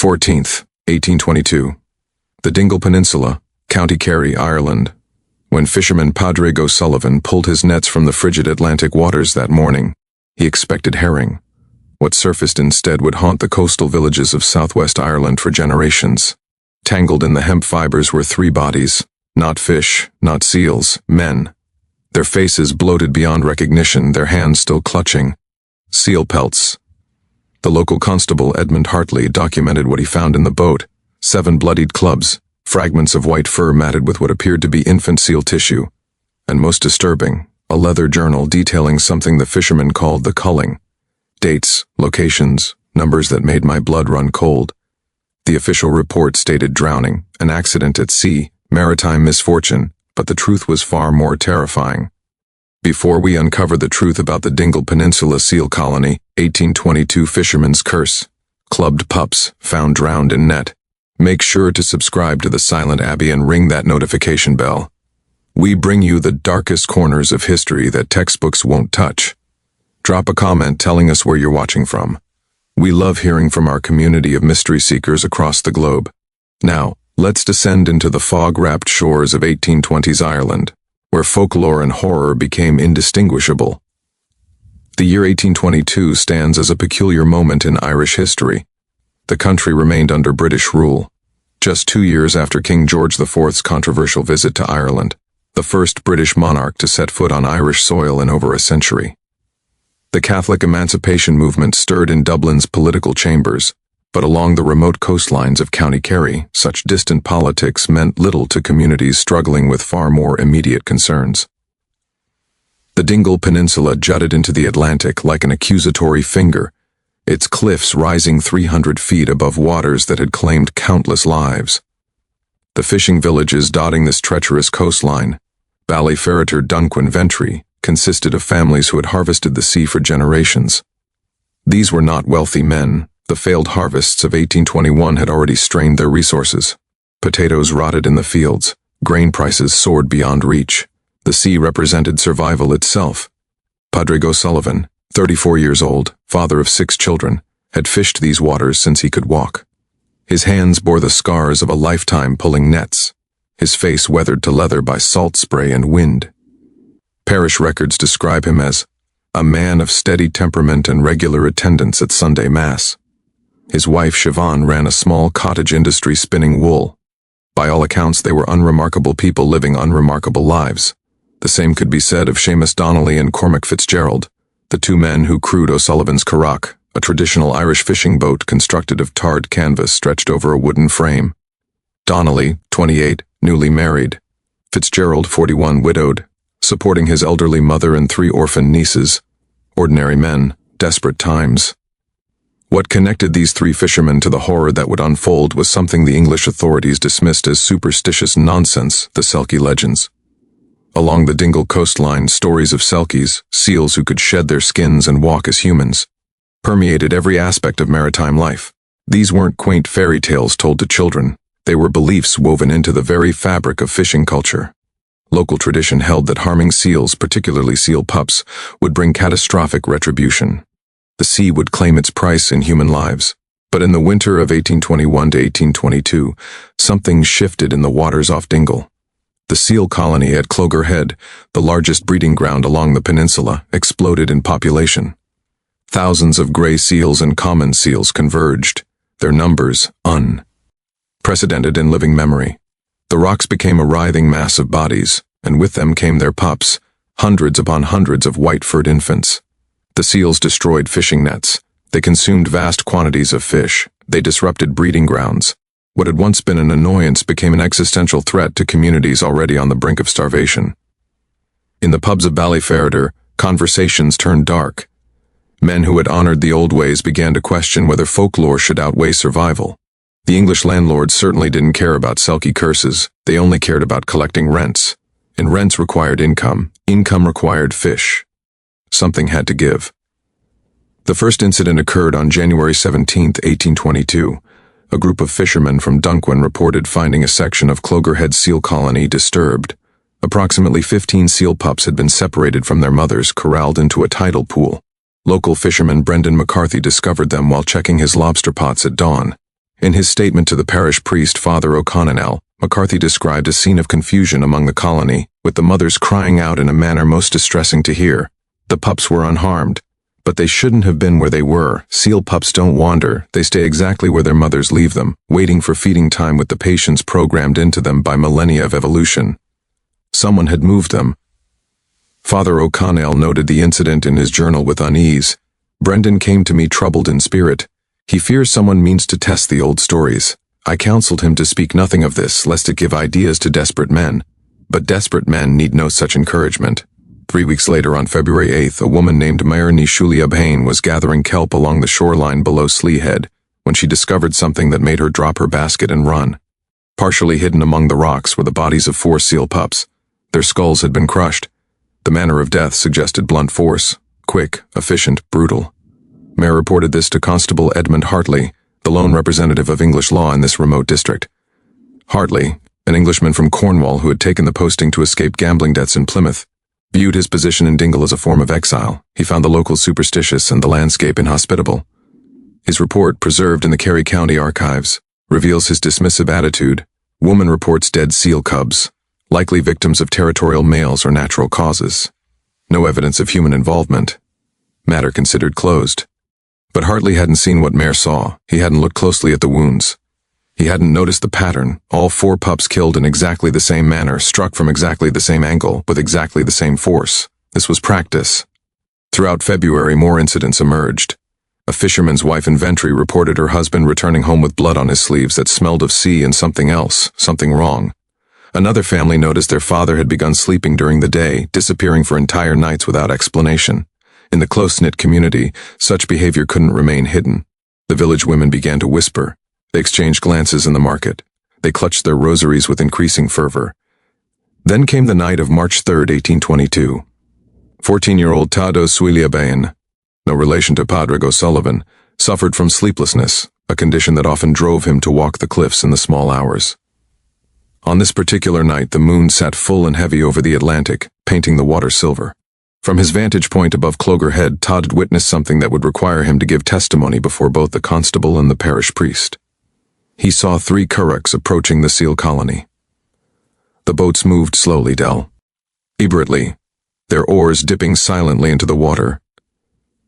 14th, 1822. The Dingle Peninsula, County Kerry, Ireland. When fisherman Pádraig O'Sullivan pulled his nets from the frigid Atlantic waters that morning, he expected herring. What surfaced instead would haunt the coastal villages of southwest Ireland for generations. Tangled in the hemp fibers were three bodies, not fish, not seals, men. Their faces bloated beyond recognition, their hands still clutching seal pelts. The local Constable Edmund Hartley documented what he found in the boat: 7 bloodied clubs, fragments of white fur matted with what appeared to be infant seal tissue, and most disturbing, a leather journal detailing something the fishermen called the culling. Dates, locations, numbers that made my blood run cold. The official report stated drowning, an accident at sea, maritime misfortune, but the truth was far more terrifying. Before we uncover the truth about the Dingle Peninsula seal colony, 1822 Fisherman's Curse, clubbed pups found drowned in net, make sure to subscribe to the Silent Abbey and ring that notification bell. We bring you the darkest corners of history that textbooks won't touch. Drop a comment telling us where you're watching from. We love hearing from our community of mystery seekers across the globe. Now, let's descend into the fog-wrapped shores of 1820s Ireland, where folklore and horror became indistinguishable. The year 1822 stands as a peculiar moment in Irish history. The country remained under British rule. Just 2 years after King George IV's controversial visit to Ireland, the first British monarch to set foot on Irish soil in over a century. The Catholic emancipation movement stirred in Dublin's political chambers, but along the remote coastlines of County Kerry, such distant politics meant little to communities struggling with far more immediate concerns. The Dingle Peninsula jutted into the Atlantic like an accusatory finger, its cliffs rising 300 feet above waters that had claimed countless lives. The fishing villages dotting this treacherous coastline, Ballyferriter, Dunquin, Ventry, consisted of families who had harvested the sea for generations. These were not wealthy men. The failed harvests of 1821 had already strained their resources. Potatoes rotted in the fields. Grain prices soared beyond reach. The sea represented survival itself. Pádraig O'Sullivan, 34 years old, father of 6 children, had fished these waters since he could walk. His hands bore the scars of a lifetime pulling nets, his face weathered to leather by salt spray and wind. Parish records describe him as a man of steady temperament and regular attendance at Sunday Mass. His wife Siobhan ran a small cottage industry spinning wool. By all accounts, they were unremarkable people living unremarkable lives. The same could be said of Seamus Donnelly and Cormac Fitzgerald, the 2 men who crewed O'Sullivan's currach, a traditional Irish fishing boat constructed of tarred canvas stretched over a wooden frame. Donnelly, 28, newly married. Fitzgerald, 41, widowed, supporting his elderly mother and 3 orphan nieces. Ordinary men, desperate times. What connected these 3 fishermen to the horror that would unfold was something the English authorities dismissed as superstitious nonsense: the Selkie legends. Along the Dingle coastline, stories of Selkies, seals who could shed their skins and walk as humans, permeated every aspect of maritime life. These weren't quaint fairy tales told to children. They were beliefs woven into the very fabric of fishing culture. Local tradition held that harming seals, particularly seal pups, would bring catastrophic retribution. The sea would claim its price in human lives. But in the winter of 1821 to 1822, something shifted in the waters off Dingle. The seal colony at Clogher Head, the largest breeding ground along the peninsula, exploded in population. Thousands of gray seals and common seals converged, their numbers unprecedented in living memory. The rocks became a writhing mass of bodies, and with them came their pups, hundreds upon hundreds of white-furred infants. The seals destroyed fishing nets. They consumed vast quantities of fish. They disrupted breeding grounds. What had once been an annoyance became an existential threat to communities already on the brink of starvation. In the pubs of Ballyferriter, conversations turned dark. Men who had honored the old ways began to question whether folklore should outweigh survival. The English landlords certainly didn't care about Selkie curses. They only cared about collecting rents. And rents required income. Income required fish. Something had to give. The first incident occurred on January 17, 1822. A group of fishermen from Dunquin reported finding a section of Clogher Head seal colony disturbed. Approximately 15 seal pups had been separated from their mothers, corralled into a tidal pool. Local fisherman Brendan McCarthy discovered them while checking his lobster pots at dawn. In his statement to the parish priest, Father O'Sullivan, McCarthy described a scene of confusion among the colony, with the mothers crying out in a manner most distressing to hear. The pups were unharmed, but they shouldn't have been where they were. Seal pups don't wander, they stay exactly where their mothers leave them, waiting for feeding time with the patience programmed into them by millennia of evolution. Someone had moved them. Father O'Sullivan noted the incident in his journal with unease. Brendan came to me troubled in spirit. He fears someone means to test the old stories. I counseled him to speak nothing of this, lest it give ideas to desperate men. But desperate men need no such encouragement. 3 weeks later, on February 8th, a woman named Mary Nishulia Bain was gathering kelp along the shoreline below Clogher Head when she discovered something that made her drop her basket and run. Partially hidden among the rocks were the bodies of 4 seal pups. Their skulls had been crushed. The manner of death suggested blunt force, quick, efficient, brutal. Mare reported this to Constable Edmund Hartley, the lone representative of English law in this remote district. Hartley, an Englishman from Cornwall who had taken the posting to escape gambling debts in Plymouth, viewed his position in Dingle as a form of exile. He found the locals superstitious and the landscape inhospitable. His report, preserved in the Kerry County archives, reveals his dismissive attitude. Woman reports dead seal cubs, likely victims of territorial males or natural causes. No evidence of human involvement. Matter considered closed. But Hartley hadn't seen what Mare saw. He hadn't looked closely at the wounds. He hadn't noticed the pattern. All 4 pups killed in exactly the same manner, struck from exactly the same angle, with exactly the same force. This was practice. Throughout February, more incidents emerged. A fisherman's wife in Ventry reported her husband returning home with blood on his sleeves that smelled of sea and something else, something wrong. Another family noticed their father had begun sleeping during the day, disappearing for entire nights without explanation. In the close-knit community, such behavior couldn't remain hidden. The village women began to whisper. They exchanged glances in the market. They clutched their rosaries with increasing fervor. Then came the night of March 3, 1822. 14-year-old Pádraig O'Sullivan, no relation to Pádraig O'Sullivan, suffered from sleeplessness, a condition that often drove him to walk the cliffs in the small hours. On this particular night, the moon sat full and heavy over the Atlantic, painting the water silver. From his vantage point above Clogher Head, Todd had witnessed something that would require him to give testimony before both the constable and the parish priest. He saw 3 curraghs approaching the seal colony. The boats moved slowly, deliberately, their oars dipping silently into the water.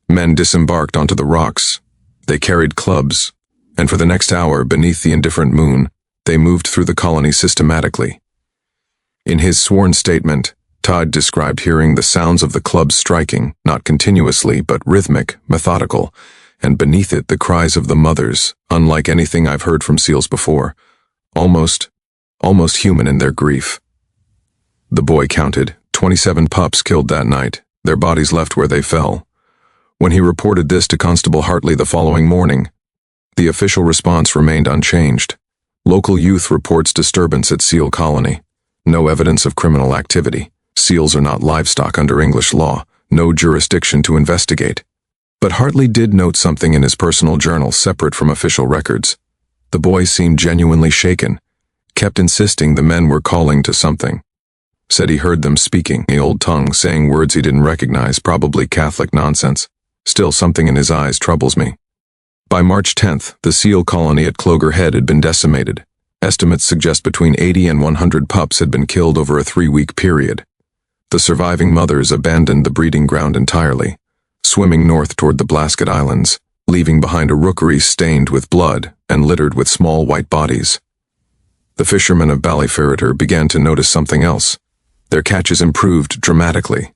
Men disembarked onto the rocks. They carried clubs, and for the next hour, beneath the indifferent moon, they moved through the colony systematically. In his sworn statement, Todd described hearing the sounds of the clubs striking, not continuously, but rhythmic, methodical, and beneath it the cries of the mothers, unlike anything I've heard from seals before, almost human in their grief. The boy counted 27 pups killed that night, their bodies left where they fell. When he reported this to Constable Hartley the following morning, the official response remained unchanged. Local youth reports disturbance at seal colony. No evidence of criminal activity. Seals are not livestock under English law, no jurisdiction to investigate. But Hartley did note something in his personal journal separate from official records. The boy seemed genuinely shaken, kept insisting the men were calling to something. Said he heard them speaking, the old tongue, saying words he didn't recognize, probably Catholic nonsense. Still, something in his eyes troubles me. By March 10th, the seal colony at Clogher Head had been decimated. Estimates suggest between 80 and 100 pups had been killed over a 3-week period. The surviving mothers abandoned the breeding ground entirely, swimming north toward the Blasket Islands, leaving behind a rookery stained with blood and littered with small white bodies. The fishermen of Ballyferreter began to notice something else. Their catches improved dramatically.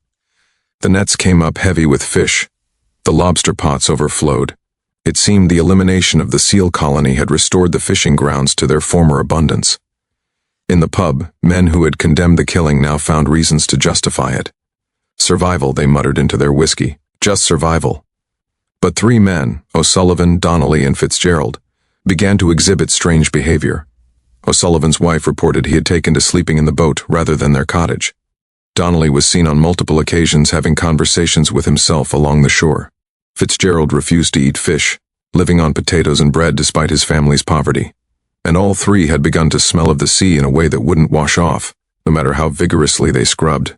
The nets came up heavy with fish. The lobster pots overflowed. It seemed the elimination of the seal colony had restored the fishing grounds to their former abundance. In the pub, men who had condemned the killing now found reasons to justify it. Survival, they muttered into their whiskey. Just survival. But 3 men, O'Sullivan, Donnelly, and Fitzgerald, began to exhibit strange behavior. O'Sullivan's wife reported he had taken to sleeping in the boat rather than their cottage. Donnelly was seen on multiple occasions having conversations with himself along the shore. Fitzgerald refused to eat fish, living on potatoes and bread despite his family's poverty. And all 3 had begun to smell of the sea in a way that wouldn't wash off, no matter how vigorously they scrubbed.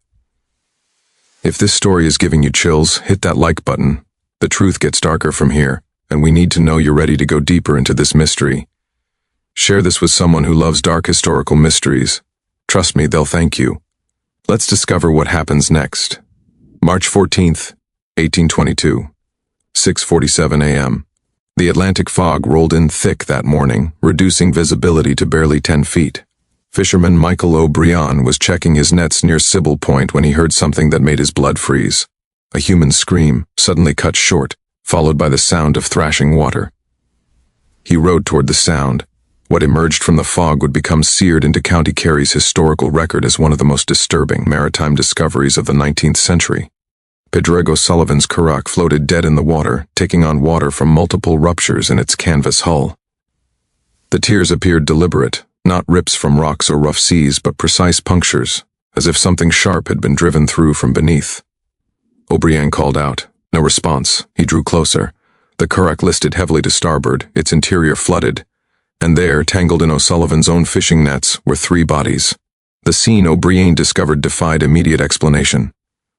If this story is giving you chills, hit that like button. The truth gets darker from here, and we need to know you're ready to go deeper into this mystery. Share this with someone who loves dark historical mysteries. Trust me, they'll thank you. Let's discover what happens next. March 14th, 1822. 6:47 a.m. The Atlantic fog rolled in thick that morning, reducing visibility to barely 10 feet. Fisherman Michael O'Brien was checking his nets near Sybil Point when he heard something that made his blood freeze. A human scream, suddenly cut short, followed by the sound of thrashing water. He rowed toward the sound. What emerged from the fog would become seared into County Kerry's historical record as one of the most disturbing maritime discoveries of the 19th century. Pádraig O'Sullivan's currach floated dead in the water, taking on water from multiple ruptures in its canvas hull. The tears appeared deliberate, not rips from rocks or rough seas, but precise punctures, as if something sharp had been driven through from beneath. O'Brien called out. No response. He drew closer. The currach listed heavily to starboard, its interior flooded, and there, tangled in O'Sullivan's own fishing nets, were 3 bodies. The scene O'Brien discovered defied immediate explanation.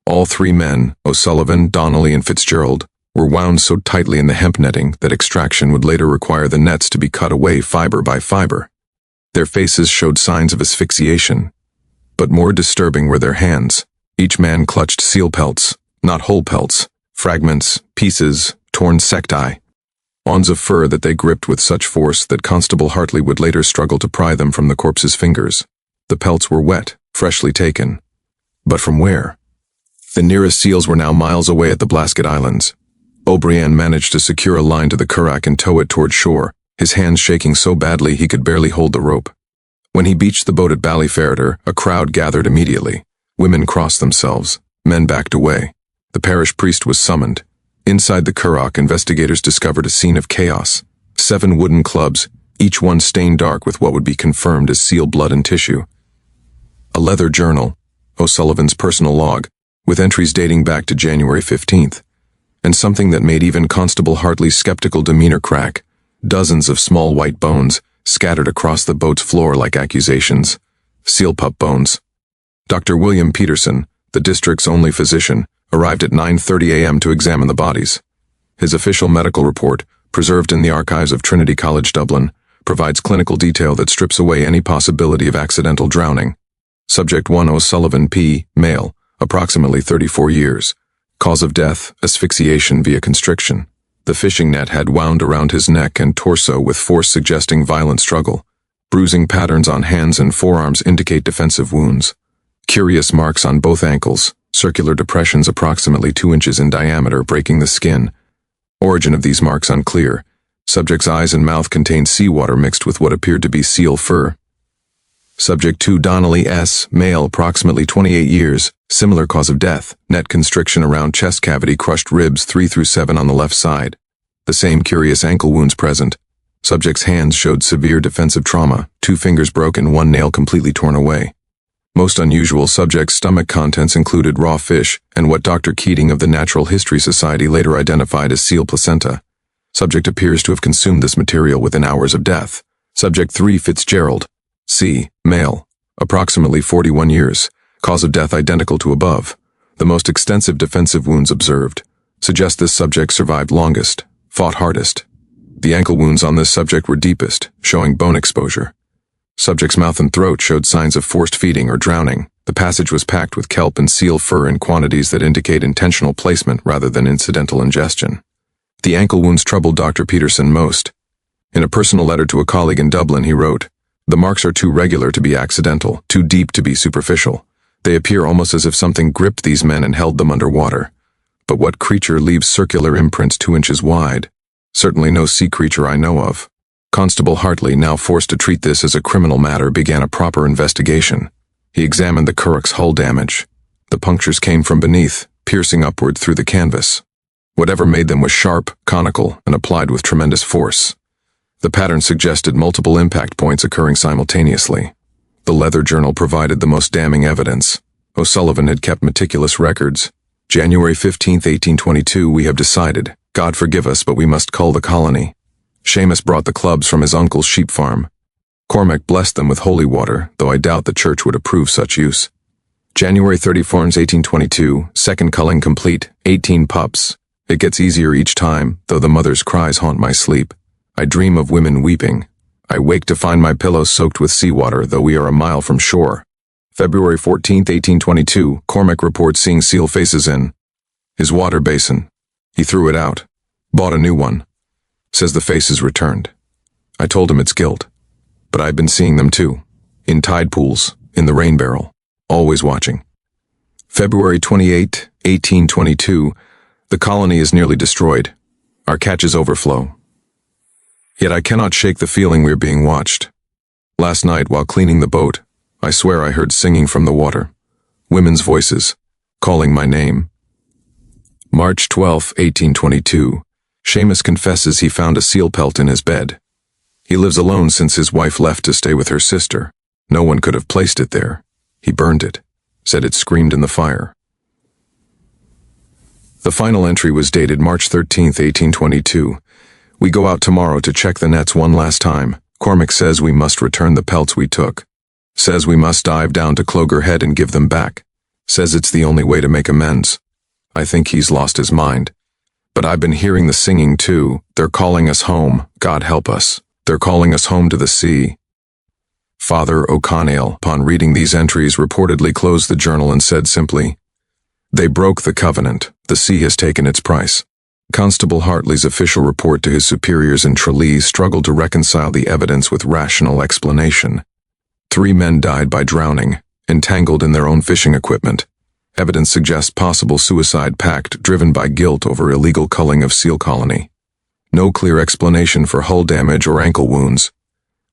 All 3 men, O'Sullivan, Donnelly, and Fitzgerald, were wound so tightly in the hemp netting that extraction would later require the nets to be cut away fiber by fiber. Their faces showed signs of asphyxiation, but more disturbing were their hands. Each man clutched seal pelts, not whole pelts, fragments, pieces, torn secti, wands of fur that they gripped with such force that Constable Hartley would later struggle to pry them from the corpse's fingers. The pelts were wet, freshly taken. But from where? The nearest seals were now miles away at the Blasket Islands. O'Brien managed to secure a line to the currach and tow it toward shore, his hands shaking so badly he could barely hold the rope. When he beached the boat at Ballyferreter, a crowd gathered immediately. Women crossed themselves, men backed away. The parish priest was summoned. Inside the currach, investigators discovered a scene of chaos. 7 wooden clubs, each one stained dark with what would be confirmed as seal blood and tissue. A leather journal, O'Sullivan's personal log, with entries dating back to January 15th, and something that made even Constable Hartley's skeptical demeanor crack. Dozens of small white bones, scattered across the boat's floor like accusations. Seal pup bones. Dr. William Peterson, the district's only physician, arrived at 9:30 a.m. to examine the bodies. His official medical report, preserved in the archives of Trinity College Dublin, provides clinical detail that strips away any possibility of accidental drowning. Subject 1 O'Sullivan P., male, approximately 34 years. Cause of death, asphyxiation via constriction. The fishing net had wound around his neck and torso with force suggesting violent struggle. Bruising patterns on hands and forearms indicate defensive wounds. Curious marks on both ankles, circular depressions approximately 2 inches in diameter breaking the skin. Origin of these marks unclear. Subject's eyes and mouth contained seawater mixed with what appeared to be seal fur. Subject 2 Donnelly S., male, approximately 28 years, similar cause of death, net constriction around chest cavity, crushed ribs 3 through 7 on the left side. The same curious ankle wounds present. Subject's hands showed severe defensive trauma, 2 fingers broken, 1 nail completely torn away. Most unusual, subject's stomach contents included raw fish and what Dr. Keating of the Natural History Society later identified as seal placenta. Subject appears to have consumed this material within hours of death. Subject 3 Fitzgerald, C., male, approximately 41 years, cause of death identical to above. The most extensive defensive wounds observed suggest this subject survived longest, fought hardest. The ankle wounds on this subject were deepest, showing bone exposure. Subject's mouth and throat showed signs of forced feeding or drowning. The passage was packed with kelp and seal fur in quantities that indicate intentional placement rather than incidental ingestion. The ankle wounds troubled Dr. Peterson most. In a personal letter to a colleague in Dublin, he wrote, "The marks are too regular to be accidental, too deep to be superficial. They appear almost as if something gripped these men and held them underwater. But what creature leaves circular imprints 2 inches wide? Certainly no sea creature I know of." Constable Hartley, now forced to treat this as a criminal matter, began a proper investigation. He examined the currach's hull damage. The punctures came from beneath, piercing upward through the canvas. Whatever made them was sharp, conical, and applied with tremendous force. The pattern suggested multiple impact points occurring simultaneously. The leather journal provided the most damning evidence. O'Sullivan had kept meticulous records. January 15, 1822, we have decided, God forgive us, but we must cull the colony. Seamus brought the clubs from his uncle's sheep farm. Cormac blessed them with holy water, though I doubt the church would approve such use. January 31, 1822, second culling complete, 18 pups. It gets easier each time, though the mother's cries haunt my sleep. I dream of women weeping. I wake to find my pillow soaked with seawater, though we are a mile from shore. February 14, 1822, Cormac reports seeing seal faces in his water basin. He threw it out, bought a new one. Says the faces returned. I told him it's guilt, but I've been seeing them too, in tide pools, in the rain barrel, always watching. February 28, 1822, the colony is nearly destroyed. Our catches overflow. Yet I cannot shake the feeling we're being watched. Last night, while cleaning the boat, I swear I heard singing from the water. Women's voices, calling my name. March 12, 1822, Seamus confesses he found a seal pelt in his bed. He lives alone since his wife left to stay with her sister. No one could have placed it there. He burned it, said it screamed in the fire. The final entry was dated March 13, 1822. We go out tomorrow to check the nets one last time. Cormac says we must return the pelts we took. Says we must dive down to Clogher Head and give them back. Says it's the only way to make amends. I think he's lost his mind. But I've been hearing the singing too. They're calling us home. God help us. They're calling us home to the sea. Father O'Sullivan, upon reading these entries, reportedly closed the journal and said simply, "They broke the covenant. The sea has taken its price." Constable Hartley's official report to his superiors in Tralee struggled to reconcile the evidence with rational explanation. 3 men died by drowning, entangled in their own fishing equipment. Evidence suggests possible suicide pact driven by guilt over illegal culling of seal colony. No clear explanation for hull damage or ankle wounds.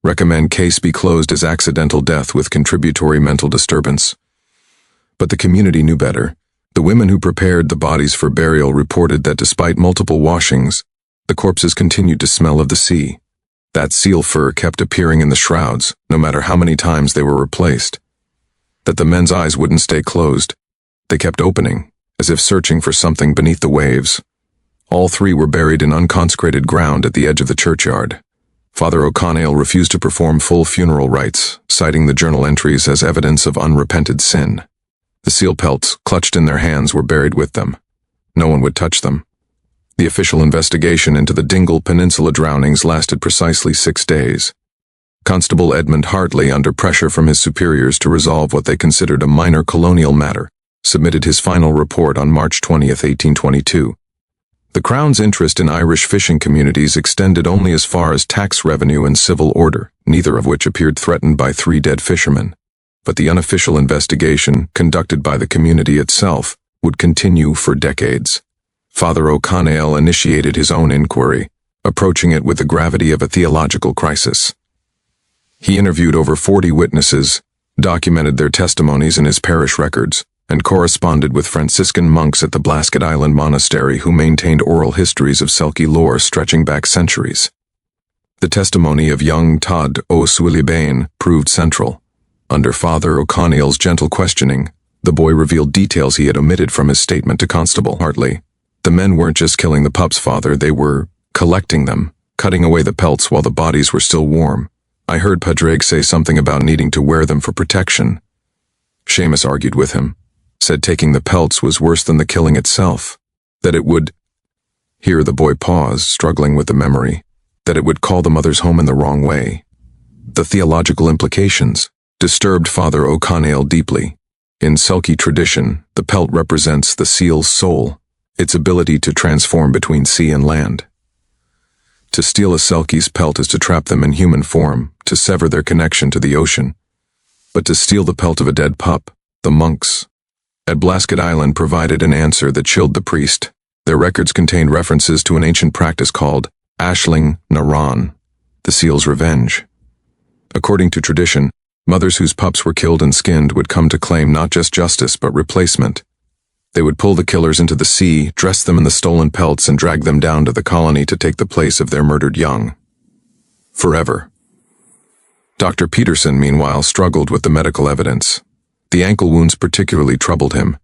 Recommend case be closed as accidental death with contributory mental disturbance. But the community knew better. The women who prepared the bodies for burial reported that despite multiple washings, the corpses continued to smell of the sea. That seal fur kept appearing in the shrouds, no matter how many times they were replaced. That the men's eyes wouldn't stay closed. They kept opening, as if searching for something beneath the waves. All 3 were buried in unconsecrated ground at the edge of the churchyard. Father O'Sullivan refused to perform full funeral rites, citing the journal entries as evidence of unrepented sin. The seal pelts, clutched in their hands, were buried with them. No one would touch them. The official investigation into the Dingle Peninsula drownings lasted precisely 6 days. Constable Edmund Hartley, under pressure from his superiors to resolve what they considered a minor colonial matter, submitted his final report on March 20, 1822. The Crown's interest in Irish fishing communities extended only as far as tax revenue and civil order, neither of which appeared threatened by 3 dead fishermen. But the unofficial investigation, conducted by the community itself, would continue for decades. Father O'Sullivan initiated his own inquiry, approaching it with the gravity of a theological crisis. He interviewed over 40 witnesses, documented their testimonies in his parish records, and corresponded with Franciscan monks at the Blasket Island Monastery who maintained oral histories of Selkie lore stretching back centuries. The testimony of young Pádraig O'Sullivan proved central. Under Father O'Sullivan's gentle questioning, the boy revealed details he had omitted from his statement to Constable Hartley. The men weren't just killing the pups, Father, they were collecting them, cutting away the pelts while the bodies were still warm. I heard Pádraig say something about needing to wear them for protection. Seamus argued with him, said taking the pelts was worse than the killing itself, that it would— Here the boy paused, struggling with the memory, that it would call the mothers home in the wrong way. The theological implications disturbed Father O'Sullivan deeply. In Selkie tradition, the pelt represents the seal's soul, its ability to transform between sea and land. To steal a Selkie's pelt is to trap them in human form, to sever their connection to the ocean. But to steal the pelt of a dead pup, the monks at Blasket Island provided an answer that chilled the priest. Their records contained references to an ancient practice called Ashling Naran, the seal's revenge. According to tradition, mothers whose pups were killed and skinned would come to claim not just justice but replacement. They would pull the killers into the sea, dress them in the stolen pelts, and drag them down to the colony to take the place of their murdered young. Forever. Dr. Peterson, meanwhile, struggled with the medical evidence. The ankle wounds particularly troubled him.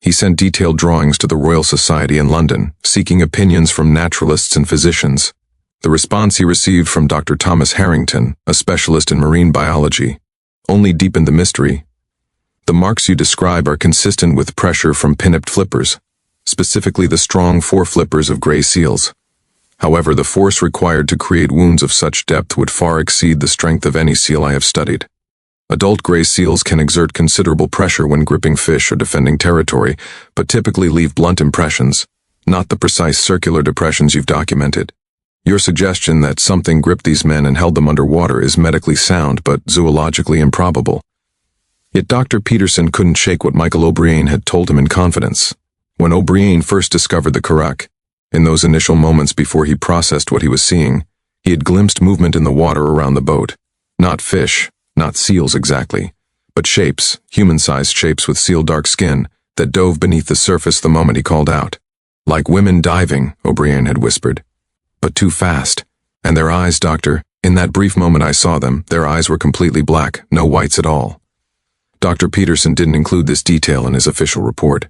He sent detailed drawings to the Royal Society in London, seeking opinions from naturalists and physicians. The response he received from Dr. Thomas Harrington, a specialist in marine biology, only deepened the mystery. The marks you describe are consistent with pressure from pin-nipped flippers, specifically the strong foreflippers of gray seals. However, the force required to create wounds of such depth would far exceed the strength of any seal I have studied. Adult gray seals can exert considerable pressure when gripping fish or defending territory, but typically leave blunt impressions, not the precise circular depressions you've documented. Your suggestion that something gripped these men and held them underwater is medically sound but zoologically improbable. Yet Dr. Peterson couldn't shake what Michael O'Brien had told him in confidence. When O'Brien first discovered the Curragh, in those initial moments before he processed what he was seeing, he had glimpsed movement in the water around the boat. Not fish, not seals exactly, but shapes, human-sized shapes with seal-dark skin, that dove beneath the surface the moment he called out. Like women diving, O'Brien had whispered. But too fast. And their eyes, Doctor, in that brief moment I saw them, their eyes were completely black, no whites at all. Dr. Peterson didn't include this detail in his official report,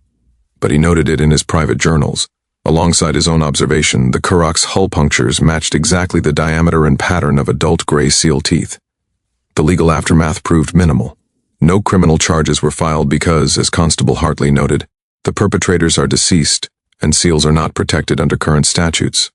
but he noted it in his private journals. Alongside his own observation, the Curragh's hull punctures matched exactly the diameter and pattern of adult gray seal teeth. The legal aftermath proved minimal. No criminal charges were filed because, as Constable Hartley noted, the perpetrators are deceased and seals are not protected under current statutes.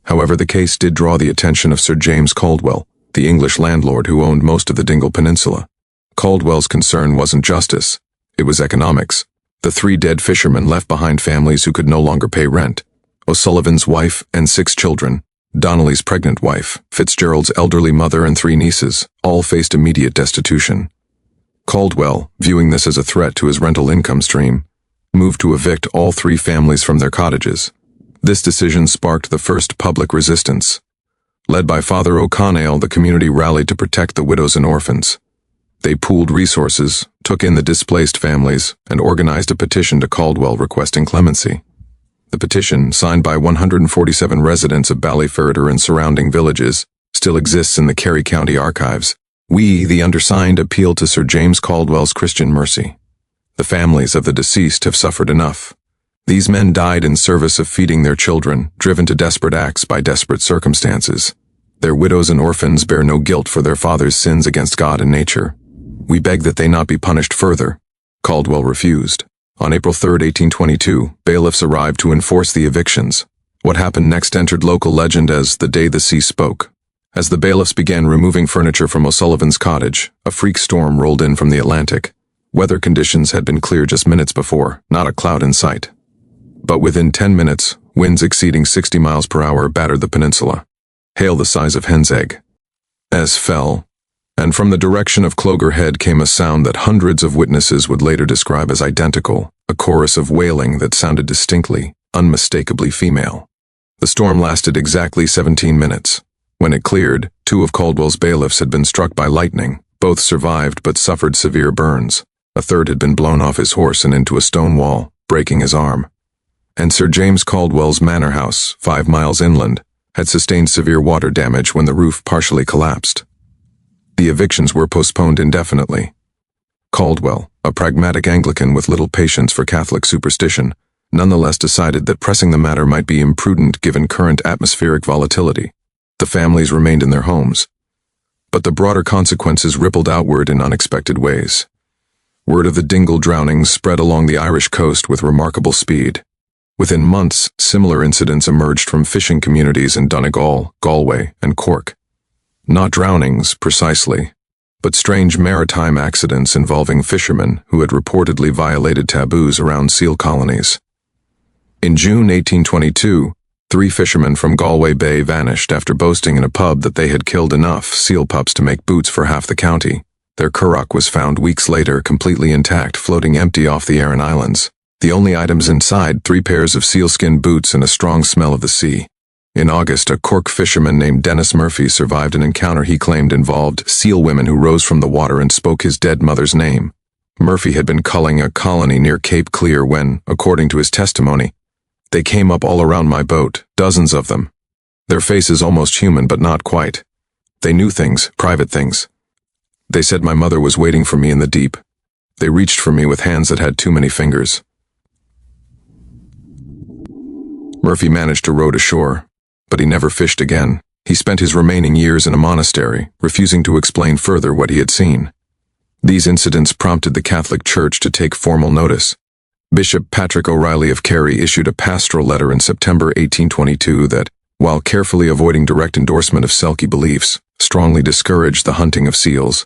However, the case did draw the attention of Sir James Caldwell, the English landlord who owned most of the Dingle Peninsula. Caldwell's concern wasn't justice, it was economics. The 3 dead fishermen left behind families who could no longer pay rent. O'Sullivan's wife and 6 children, Donnelly's pregnant wife, Fitzgerald's elderly mother and 3 nieces, all faced immediate destitution. Caldwell, viewing this as a threat to his rental income stream, moved to evict all 3 families from their cottages. This decision sparked the first public resistance. Led by Father O'Connell, the community rallied to protect the widows and orphans. They pooled resources, took in the displaced families, and organized a petition to Caldwell requesting clemency. The petition, signed by 147 residents of Ballyferder and surrounding villages, still exists in the Kerry County archives. We, the undersigned, appeal to Sir James Caldwell's Christian mercy. The families of the deceased have suffered enough. These men died in service of feeding their children, driven to desperate acts by desperate circumstances. Their widows and orphans bear no guilt for their fathers' sins against God and nature. We beg that they not be punished further. Caldwell refused. On April 3, 1822, bailiffs arrived to enforce the evictions. What happened next entered local legend as the day the sea spoke. As the bailiffs began removing furniture from O'Sullivan's cottage, a freak storm rolled in from the Atlantic. Weather conditions had been clear just minutes before, not a cloud in sight. But within 10 minutes, winds exceeding 60 miles per hour battered the peninsula. Hail the size of hen's egg. As fell, and from the direction of Clogher Head came a sound that hundreds of witnesses would later describe as identical, a chorus of wailing that sounded distinctly, unmistakably female. The storm lasted exactly 17 minutes. When it cleared, 2 of Caldwell's bailiffs had been struck by lightning. Both survived but suffered severe burns. A third had been blown off his horse and into a stone wall, breaking his arm. And Sir James Caldwell's manor house, 5 miles inland, had sustained severe water damage when the roof partially collapsed. The evictions were postponed indefinitely. Caldwell, a pragmatic Anglican with little patience for Catholic superstition, nonetheless decided that pressing the matter might be imprudent given current atmospheric volatility. The families remained in their homes. But the broader consequences rippled outward in unexpected ways. Word of the Dingle drownings spread along the Irish coast with remarkable speed. Within months, similar incidents emerged from fishing communities in Donegal, Galway, and Cork. Not drownings, precisely, but strange maritime accidents involving fishermen who had reportedly violated taboos around seal colonies. In June 1822, 3 fishermen from Galway Bay vanished after boasting in a pub that they had killed enough seal pups to make boots for half the county. Their curragh was found weeks later, completely intact, floating empty off the Aran Islands. The only items inside, 3 pairs of sealskin boots and a strong smell of the sea. In August, a Cork fisherman named Dennis Murphy survived an encounter he claimed involved seal women who rose from the water and spoke his dead mother's name. Murphy had been culling a colony near Cape Clear when, according to his testimony, they came up all around my boat, dozens of them. Their faces almost human, but not quite. They knew things, private things. They said my mother was waiting for me in the deep. They reached for me with hands that had too many fingers. Murphy managed to row to shore, but he never fished again. He spent his remaining years in a monastery, refusing to explain further what he had seen. These incidents prompted the Catholic Church to take formal notice. Bishop Pádraig O'Sullivan of Kerry issued a pastoral letter in September 1822 that, while carefully avoiding direct endorsement of Selkie beliefs, strongly discouraged the hunting of seals.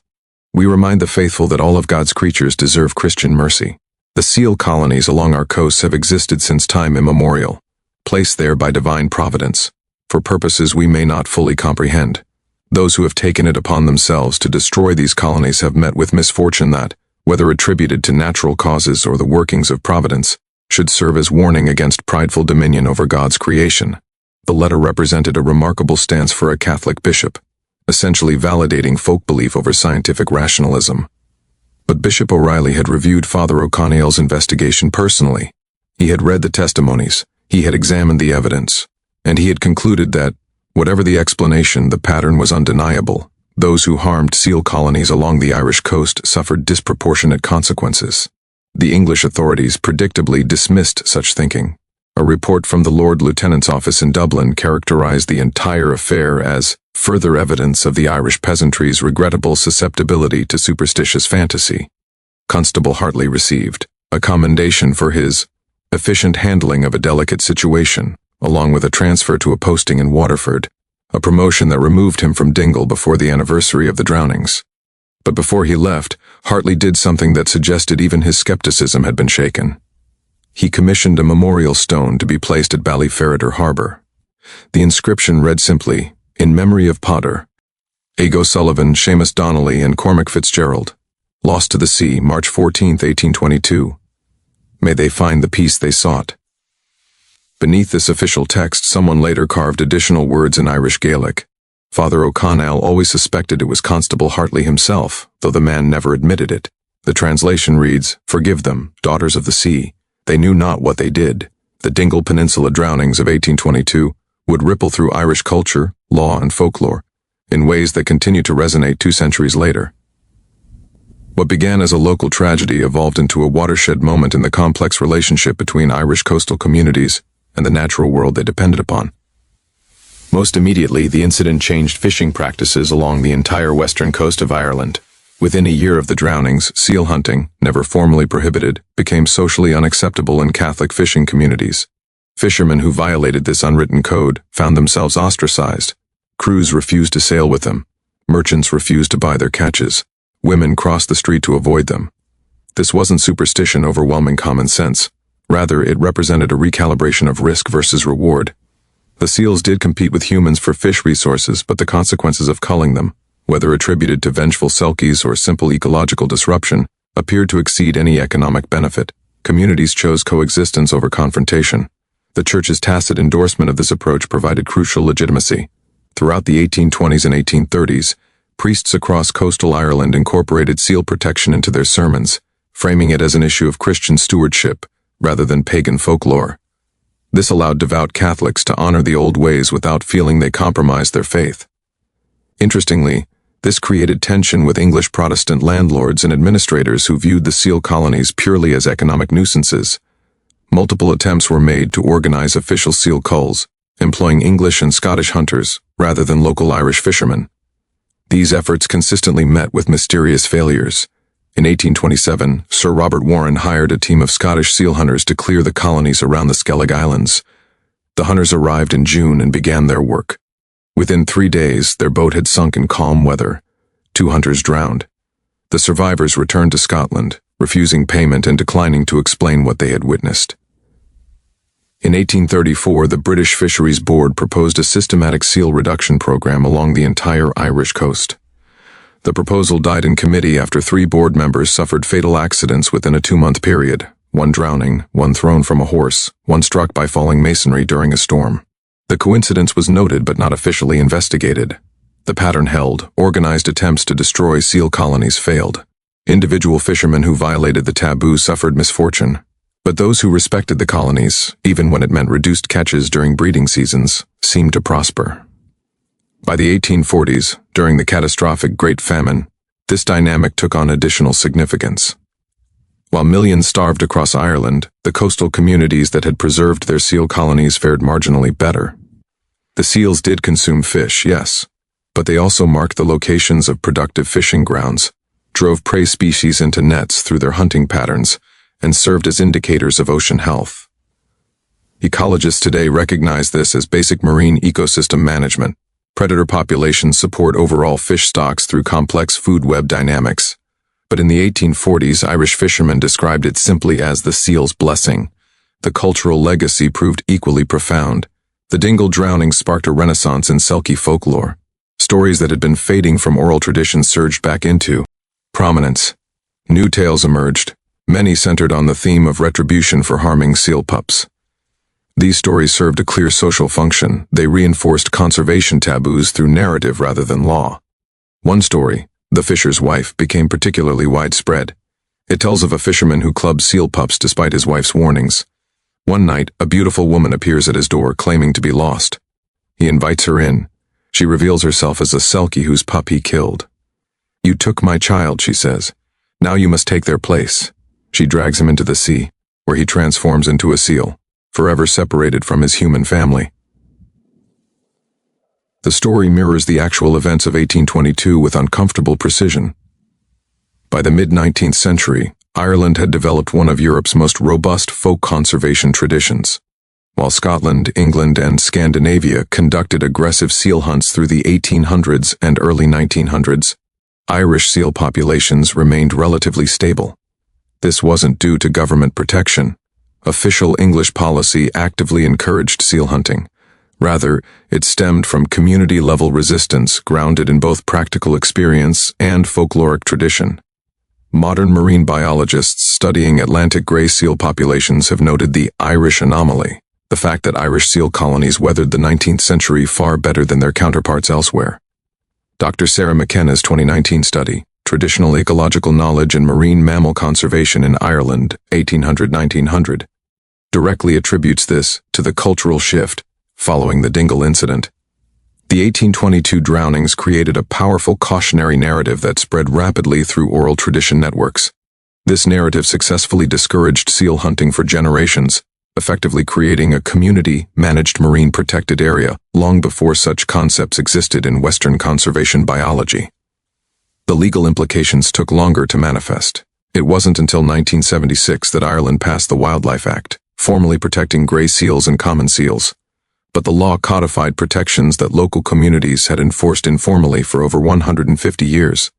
We remind the faithful that all of God's creatures deserve Christian mercy. The seal colonies along our coasts have existed since time immemorial, placed there by divine providence, for purposes we may not fully comprehend. Those who have taken it upon themselves to destroy these colonies have met with misfortune that, whether attributed to natural causes or the workings of providence, should serve as warning against prideful dominion over God's creation. The letter represented a remarkable stance for a Catholic bishop, essentially validating folk belief over scientific rationalism. But Bishop O'Reilly had reviewed Father O'Connell's investigation personally. He had read the testimonies, he had examined the evidence, and he had concluded that, whatever the explanation, the pattern was undeniable. Those who harmed seal colonies along the Irish coast suffered disproportionate consequences. The English authorities predictably dismissed such thinking. A report from the Lord Lieutenant's office in Dublin characterized the entire affair as further evidence of the Irish peasantry's regrettable susceptibility to superstitious fantasy. Constable Hartley received a commendation for his efficient handling of a delicate situation, along with a transfer to a posting in Waterford, a promotion that removed him from Dingle before the anniversary of the drownings. But before he left, Hartley did something that suggested even his skepticism had been shaken. He commissioned a memorial stone to be placed at Ballyferriter Harbour. The inscription read simply, "In memory of Pádraig O'Sullivan, Seamus Donnelly, and Cormac Fitzgerald, lost to the sea, March 14, 1822. May they find the peace they sought." Beneath this official text, someone later carved additional words in Irish Gaelic. Father O'Connell always suspected it was Constable Hartley himself, though the man never admitted it. The translation reads, "Forgive them, daughters of the sea. They knew not what they did." The Dingle Peninsula drownings of 1822 would ripple through Irish culture, law, and folklore in ways that continue to resonate 2 centuries later. What began as a local tragedy evolved into a watershed moment in the complex relationship between Irish coastal communities and the natural world they depended upon. Most immediately, the incident changed fishing practices along the entire western coast of Ireland. Within a year of the drownings, seal hunting, never formally prohibited, became socially unacceptable in Catholic fishing communities. Fishermen who violated this unwritten code found themselves ostracized. Crews refused to sail with them. Merchants refused to buy their catches. Women crossed the street to avoid them. This wasn't superstition overwhelming common sense. Rather, it represented a recalibration of risk versus reward. The seals did compete with humans for fish resources, but the consequences of culling them, whether attributed to vengeful Selkies or simple ecological disruption, appeared to exceed any economic benefit. Communities chose coexistence over confrontation. The Church's tacit endorsement of this approach provided crucial legitimacy. Throughout the 1820s and 1830s, priests across coastal Ireland incorporated seal protection into their sermons, framing it as an issue of Christian stewardship rather than pagan folklore. This allowed devout Catholics to honor the old ways without feeling they compromised their faith. Interestingly, this created tension with English Protestant landlords and administrators who viewed the seal colonies purely as economic nuisances. Multiple attempts were made to organize official seal culls, employing English and Scottish hunters rather than local Irish fishermen. These efforts consistently met with mysterious failures. In 1827, Sir Robert Warren hired a team of Scottish seal hunters to clear the colonies around the Skellig Islands. The hunters arrived in June and began their work. Within 3 days, their boat had sunk in calm weather. 2 hunters drowned. The survivors returned to Scotland, refusing payment and declining to explain what they had witnessed. In 1834, the British Fisheries Board proposed a systematic seal reduction program along the entire Irish coast. The proposal died in committee after 3 board members suffered fatal accidents within a 2-month period, 1 drowning, 1 thrown from a horse, 1 struck by falling masonry during a storm. The coincidence was noted but not officially investigated. The pattern held. Organized attempts to destroy seal colonies failed. Individual fishermen who violated the taboo suffered misfortune. But those who respected the colonies, even when it meant reduced catches during breeding seasons, seemed to prosper. By the 1840s, during the catastrophic Great Famine, this dynamic took on additional significance. While millions starved across Ireland, the coastal communities that had preserved their seal colonies fared marginally better. The seals did consume fish, yes, but they also marked the locations of productive fishing grounds, drove prey species into nets through their hunting patterns, and served as indicators of ocean health. Ecologists today recognize this as basic marine ecosystem management. Predator populations support overall fish stocks through complex food web dynamics. But in the 1840s, Irish fishermen described it simply as the seal's blessing. The cultural legacy proved equally profound. The Dingle drowning sparked a renaissance in Selkie folklore. Stories that had been fading from oral tradition surged back into prominence. New tales emerged, many centered on the theme of retribution for harming seal pups. These stories served a clear social function. They reinforced conservation taboos through narrative rather than law. One story, The Fisher's Wife, became particularly widespread. It tells of a fisherman who clubbed seal pups despite his wife's warnings. One night, a beautiful woman appears at his door claiming to be lost. He invites her in. She reveals herself as a Selkie whose pup he killed. "You took my child," she says. "Now you must take their place." She drags him into the sea, where he transforms into a seal, forever separated from his human family. The story mirrors the actual events of 1822 with uncomfortable precision. By the mid-19th century, Ireland had developed one of Europe's most robust folk conservation traditions. While Scotland, England, and Scandinavia conducted aggressive seal hunts through the 1800s and early 1900s, Irish seal populations remained relatively stable. This wasn't due to government protection. Official English policy actively encouraged seal hunting. Rather, it stemmed from community-level resistance grounded in both practical experience and folkloric tradition. Modern marine biologists studying Atlantic gray seal populations have noted the Irish anomaly, the fact that Irish seal colonies weathered the 19th century far better than their counterparts elsewhere. Dr. Sarah McKenna's 2019 study, Traditional Ecological Knowledge and Marine Mammal Conservation in Ireland, 1800-1900, directly attributes this to the cultural shift following the Dingle incident. The 1822 drownings created a powerful cautionary narrative that spread rapidly through oral tradition networks. This narrative successfully discouraged seal hunting for generations, effectively creating a community-managed marine protected area long before such concepts existed in Western conservation biology. The legal implications took longer to manifest. It wasn't until 1976 that Ireland passed the Wildlife Act, formally protecting gray seals and common seals. But the law codified protections that local communities had enforced informally for over 150 years.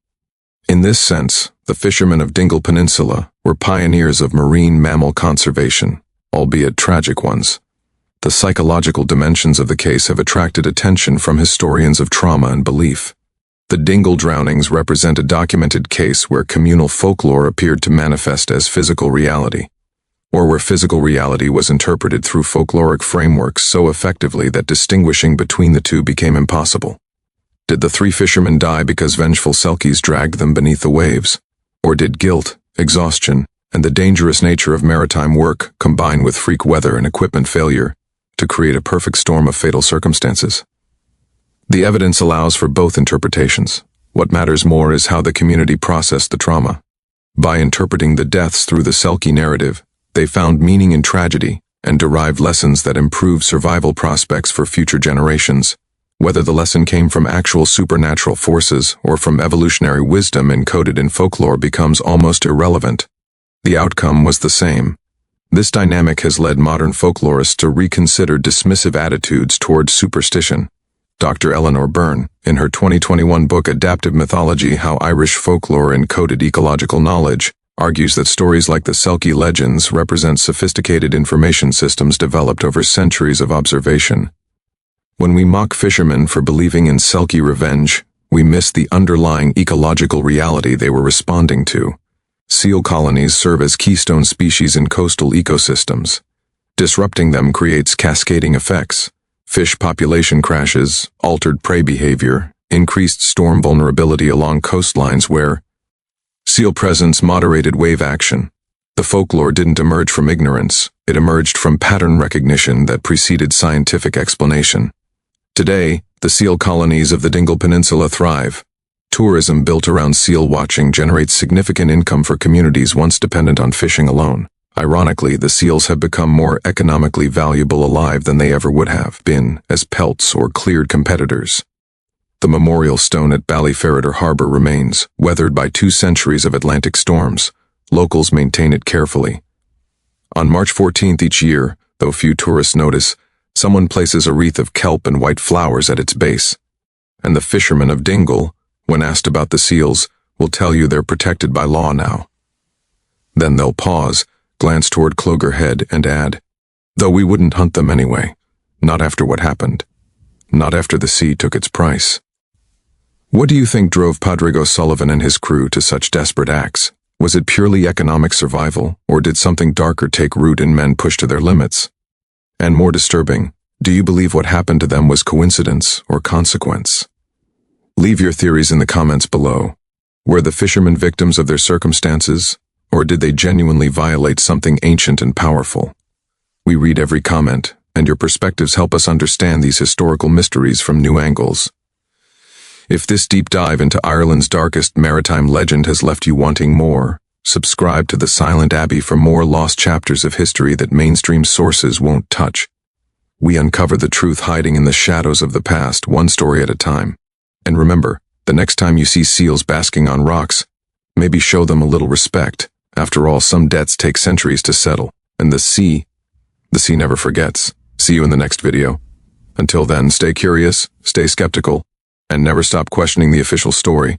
In this sense, the fishermen of Dingle Peninsula were pioneers of marine mammal conservation, albeit tragic ones. The psychological dimensions of the case have attracted attention from historians of trauma and belief. The Dingle drownings represent a documented case where communal folklore appeared to manifest as physical reality, or where physical reality was interpreted through folkloric frameworks so effectively that distinguishing between the two became impossible. Did the three fishermen die because vengeful Selkies dragged them beneath the waves? Or did guilt, exhaustion, and the dangerous nature of maritime work combine with freak weather and equipment failure to create a perfect storm of fatal circumstances? The evidence allows for both interpretations. What matters more is how the community processed the trauma. By interpreting the deaths through the Selkie narrative, they found meaning in tragedy and derived lessons that improve survival prospects for future generations. Whether the lesson came from actual supernatural forces or from evolutionary wisdom encoded in folklore becomes almost irrelevant. The outcome was the same. This dynamic has led modern folklorists to reconsider dismissive attitudes toward superstition. Dr. Eleanor Byrne, in her 2021 book Adaptive Mythology: How Irish Folklore Encoded Ecological Knowledge, argues that stories like the Selkie legends represent sophisticated information systems developed over centuries of observation. When we mock fishermen for believing in Selkie revenge, we miss the underlying ecological reality they were responding to. Seal colonies serve as keystone species in coastal ecosystems. Disrupting them creates cascading effects. Fish population crashes, altered prey behavior, increased storm vulnerability along coastlines where seal presence moderated wave action. The folklore didn't emerge from ignorance, it emerged from pattern recognition that preceded scientific explanation. Today, the seal colonies of the Dingle Peninsula thrive. Tourism built around seal watching generates significant income for communities once dependent on fishing alone. Ironically, the seals have become more economically valuable alive than they ever would have been as pelts or cleared competitors. The memorial stone at Ballyferreter Harbour remains, weathered by 2 centuries of Atlantic storms. Locals maintain it carefully. On March 14th each year, though few tourists notice, someone places a wreath of kelp and white flowers at its base. And the fishermen of Dingle, when asked about the seals, will tell you they're protected by law now. Then they'll pause, glance toward Clogher Head, and add, though we wouldn't hunt them anyway, not after what happened, not after the sea took its price. What do you think drove Pádraig O'Sullivan and his crew to such desperate acts? Was it purely economic survival, or did something darker take root in men pushed to their limits? And more disturbing, do you believe what happened to them was coincidence or consequence? Leave your theories in the comments below. Were the fishermen victims of their circumstances, or did they genuinely violate something ancient and powerful? We read every comment, and your perspectives help us understand these historical mysteries from new angles. If this deep dive into Ireland's darkest maritime legend has left you wanting more, subscribe to The Silent Abbey for more lost chapters of history that mainstream sources won't touch. We uncover the truth hiding in the shadows of the past, one story at a time. And remember, the next time you see seals basking on rocks, maybe show them a little respect. After all, some debts take centuries to settle, and the sea never forgets. See you in the next video. Until then, stay curious, stay skeptical, and never stop questioning the official story.